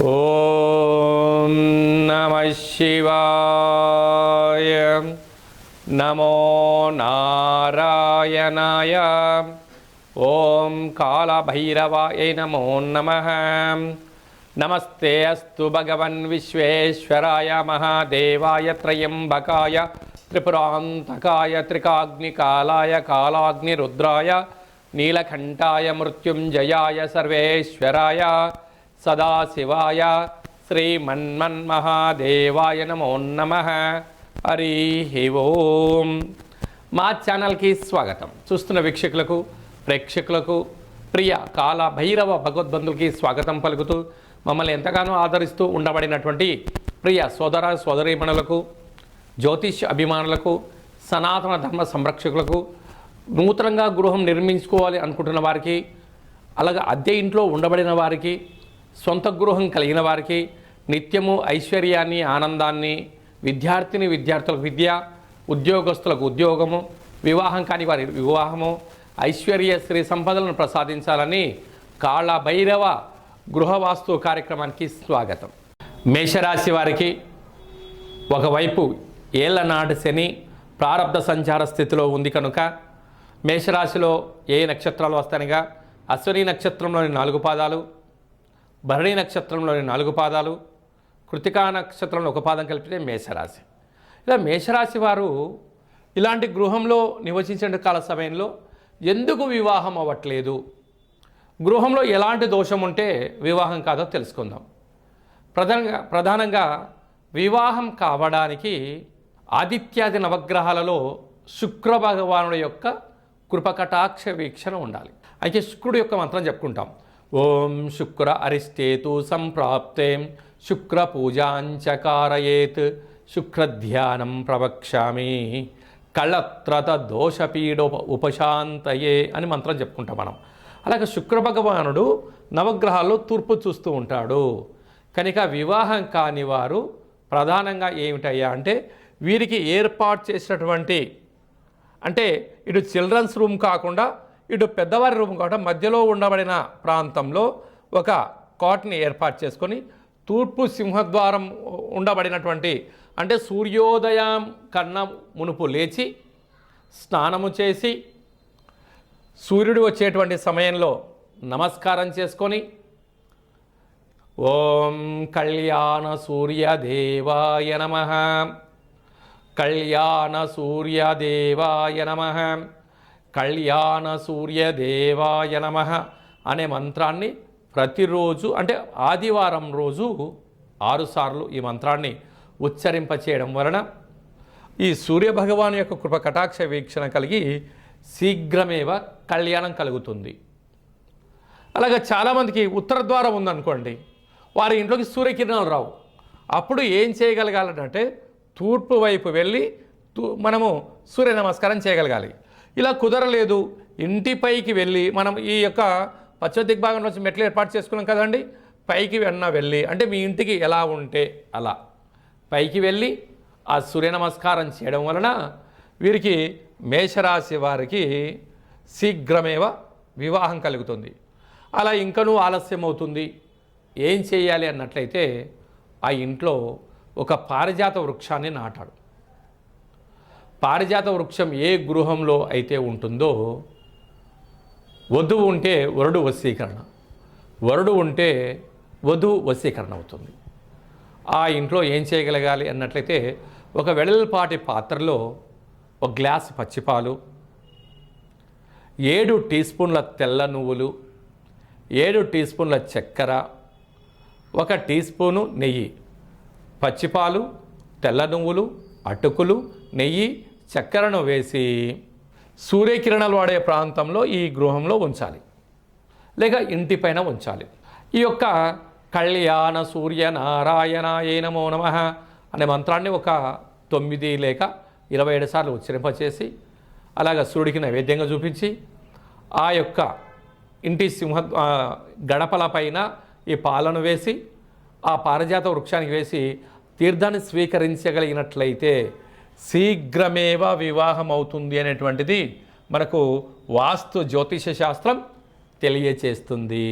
ఓం నమః శివాయ. నమో నారాయణాయ. ఓం కాళభైరవాయ నమో నమః. నమస్తే అస్తు భగవన్ విశ్వేశ్వరాయ మహాదేవాయ త్రయంబకాయ త్రిపురాంతకాయ త్రికాగ్నికాలాయ కాలాగ్నిరుద్రాయ నీలకంఠాయ మృత్యుంజయాయ సర్వేశ్వరాయ సదాశివాయ శ్రీమన్మన్మహాదేవాయ నమో నమః. హరి ఓం. మా ఛానల్కి స్వాగతం. చూస్తున్న వీక్షకులకు ప్రేక్షకులకు ప్రియ కాల భైరవ భగవద్బంధులకి స్వాగతం పలుకుతూ మమ్మల్ని ఎంతగానో ఆదరిస్తూ ఉండబడినటువంటి ప్రియ సోదర సోదరీమణులకు, జ్యోతిష్ అభిమానులకు, సనాతన ధర్మ సంరక్షకులకు, నూతనంగా గృహం నిర్మించుకోవాలి అనుకుంటున్న వారికి, అలాగే అద్దె ఇంట్లో ఉండబడిన వారికి, సొంత గృహం కలిగిన వారికి, నిత్యము ఐశ్వర్యాన్ని ఆనందాన్ని, విద్యార్థులకు విద్య, ఉద్యోగస్తులకు ఉద్యోగము, వివాహం కాని వారి వివాహము, ఐశ్వర్య శ్రీ సంపదలను ప్రసాదించాలని కాళభైరవ గృహవాస్తు కార్యక్రమానికి స్వాగతం. మేషరాశి వారికి ఒకవైపు ఏళ్లనాటి శని ప్రారబ్ధ సంచార స్థితిలో ఉంది కనుక మేషరాశిలో ఏ నక్షత్రాలు వస్తాయనగా అశ్విని నక్షత్రంలోని 4 పాదాలు, భరణి నక్షత్రంలోని 4 పాదాలు, కృతికా నక్షత్రంలో 1 పాదం కలిపితే మేషరాశి. ఇలా మేషరాశి వారు ఇలాంటి గృహంలో నివసించే కాల సమయంలో ఎందుకు వివాహం అవ్వట్లేదు, గృహంలో ఎలాంటి దోషం ఉంటే వివాహం కాదో తెలుసుకుందాం. ప్రధానంగా వివాహం కావడానికి ఆదిత్యాది నవగ్రహాలలో శుక్ర భగవానుడి యొక్క కృపకటాక్ష వీక్షణ ఉండాలి. అయితే శుక్రుడు యొక్క మంత్రం చెప్పుకుంటాం. ఓం శుక్ర అరిష్టేతు సంప్రాప్తే శుక్ర పూజాంచకారయేత్ శుక్రధ్యానం ప్రవక్ష్యామి కళత్రత దోషపీడ ఉపశాంతయే అని మంత్రం చెప్పుకుంటాం మనం. అలాగే శుక్ర భగవానుడు నవగ్రహాల్లో తూర్పు చూస్తూ ఉంటాడు కనుక వివాహం కాని వారు ప్రధానంగా ఏమిటయ్యా అంటే వీరికి ఏర్పాటు చేసినటువంటి, అంటే ఇటు చిల్డ్రన్స్ రూమ్ కాకుండా ఇటు పెద్దవారి రూమ్ కాకుండా మధ్యలో ఉండబడిన ప్రాంతంలో ఒక కాట్ని ఏర్పాటు చేసుకొని తూర్పు సింహద్వారం ఉండబడినటువంటి, అంటే సూర్యోదయం కన్నా మునుపు లేచి స్నానము చేసి సూర్యుడు వచ్చేటువంటి సమయంలో నమస్కారం చేసుకొని ఓం కళ్యాణ సూర్యదేవాయ నమః, కళ్యాణ సూర్యదేవాయ నమః, కళ్యాణ సూర్యదేవాయ నమః అనే మంత్రాన్ని ప్రతిరోజు, అంటే ఆదివారం రోజు 6 సార్లు ఈ మంత్రాన్ని ఉచ్చరింపచేయడం వలన ఈ సూర్యభగవాను యొక్క కృప కటాక్ష వీక్షణ కలిగి శీఘ్రమేవ కళ్యాణం కలుగుతుంది. అలాగే చాలామందికి ఉత్తర ద్వారం ఉందనుకోండి, వారి ఇంట్లోకి సూర్యకిరణాలు రావు. అప్పుడు ఏం చేయగలగాలంటే తూర్పు వైపు వెళ్ళి మనము సూర్య నమస్కారం చేయగలగాలి. ఇలా కుదరలేదు, ఇంటిపైకి వెళ్ళి మనం ఈ యొక్క పశ్చిమ దిగ్భాగం నుంచి మెట్లు ఏర్పాటు చేసుకున్నాం కదండి, పైకి వెళ్ళి, అంటే మీ ఇంటికి ఎలా ఉంటే అలా పైకి వెళ్ళి ఆ సూర్య నమస్కారం చేయడం వలన వీరికి మేషరాశి వారికి శీఘ్రమేవ వివాహం కలుగుతుంది. అలా ఇంకనూ ఆలస్యం అవుతుంది, ఏం చేయాలి అన్నట్లయితే ఆ ఇంట్లో ఒక పారిజాత వృక్షాన్ని నాటాడు. పారిజాత వృక్షం ఏ గృహంలో అయితే ఉంటుందో, వధువు ఉంటే వరుడు వశీకరణ, వరుడు ఉంటే వధువు వశీకరణ అవుతుంది. ఆ ఇంట్లో ఏం చేయగలగాలి అన్నట్లయితే ఒక వెడల్పాటి పాత్రలో 1 గ్లాసు పచ్చిపాలు, 7 టీ స్పూన్ల తెల్ల నువ్వులు, 7 టీ స్పూన్ల చక్కెర, 1 టీ స్పూను నెయ్యి, పచ్చిపాలు, తెల్ల నువ్వులు, అటుకులు, నెయ్యి, చక్కెరను వేసి సూర్యకిరణాలు వాడే ప్రాంతంలో ఈ గృహంలో ఉంచాలి, లేక ఇంటిపైన ఉంచాలి. ఈ యొక్క కళ్యాణ సూర్య నారాయణాయ నమో నమః అనే మంత్రాన్ని ఒక 9 లేక 27 సార్లు ఉచ్చరింపచేసి అలాగా సూర్యుడికి నైవేద్యంగా చూపించి ఆ యొక్క ఇంటి గడపల పైన ఈ పాలను వేసి ఆ పారిజాత వృక్షానికి వేసి తీర్థాన్ని స్వీకరించగలిగినట్లయితే శీఘ్రమేవ వివాహం అవుతుంది అనేటువంటిది మనకు వాస్తు జ్యోతిష శాస్త్రం తెలియచేస్తుంది.